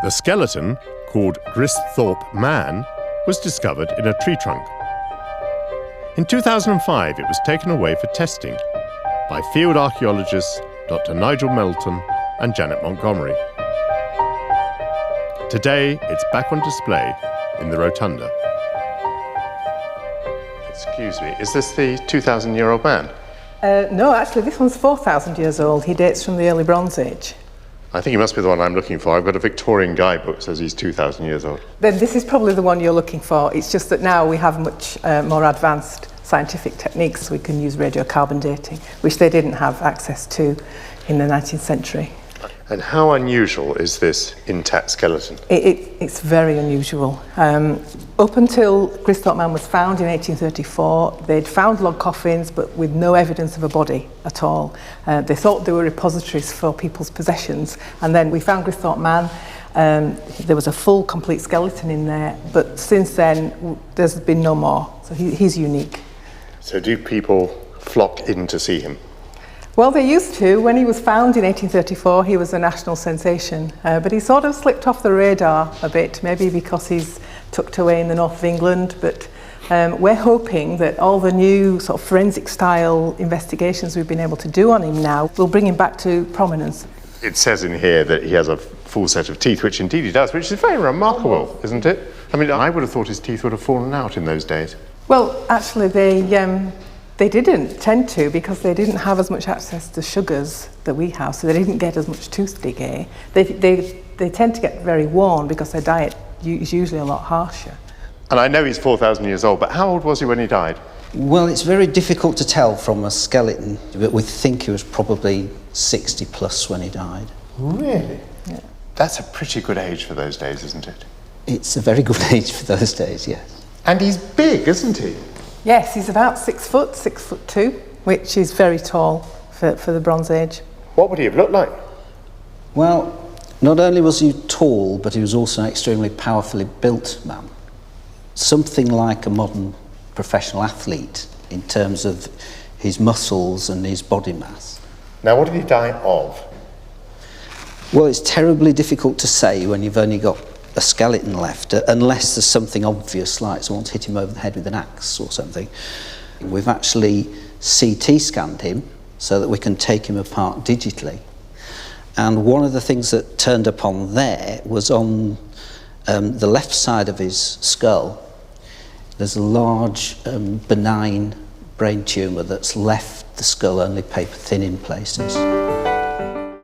The skeleton, called Gristhorpe Man, was discovered in a tree trunk. In 2005, it was taken away for testing by field archaeologists Dr. Nigel Melton and Janet Montgomery. Today, it's back on display in the Rotunda. Excuse me, is this the 2,000-year-old man? No, actually, this one's 4,000 years old. He dates from the early Bronze Age. I think he must be the one I'm looking for. I've got a Victorian guidebook that says he's 2,000 years old. Then this is probably the one you're looking for. It's just that now we have much more advanced scientific techniques. We can use radiocarbon dating, which they didn't have access to in the 19th century. And how unusual is this intact skeleton? It's very unusual. Up until Gristhorpe Man was found in 1834, they'd found log coffins but with no evidence of a body at all. They thought they were repositories for people's possessions, and then we found Gristhorpe Man. There was a full, complete skeleton in there, but since then there's been no more. So he's unique. So do people flock in to see him? Well, they used to. When he was found in 1834, he was a national sensation, but he sort of slipped off the radar a bit, maybe because he's tucked away in the north of England, but we're hoping that all the new sort of forensic-style investigations we've been able to do on him now will bring him back to prominence. It says in here that he has a full set of teeth, which indeed he does, which is very remarkable, isn't it? I mean, I would have thought his teeth would have fallen out in those days. Well, actually, they didn't tend to, because they didn't have as much access to sugars that we have, so they didn't get as much tooth decay. They tend to get very worn because their diet is usually a lot harsher. And I know he's 4,000 years old, but how old was he when he died? Well, it's very difficult to tell from a skeleton, but we think he was probably 60 plus when he died. Really? Yeah. That's a pretty good age for those days, isn't it? It's a very good age for those days, yes. And he's big, isn't he? Yes, he's about 6 foot, 6'2", which is very tall for the Bronze Age. What would he have looked like? Well, not only was he tall, but he was also an extremely powerfully built man. Something like a modern professional athlete in terms of his muscles and his body mass. Now, what did he die of? Well, it's terribly difficult to say when you've only got a skeleton left, unless there's something obvious, like someone's hit him over the head with an axe or something. We've actually CT scanned him so that we can take him apart digitally. And one of the things that turned up on there was on the left side of his skull. There's a large benign brain tumour that's left the skull only paper thin in places.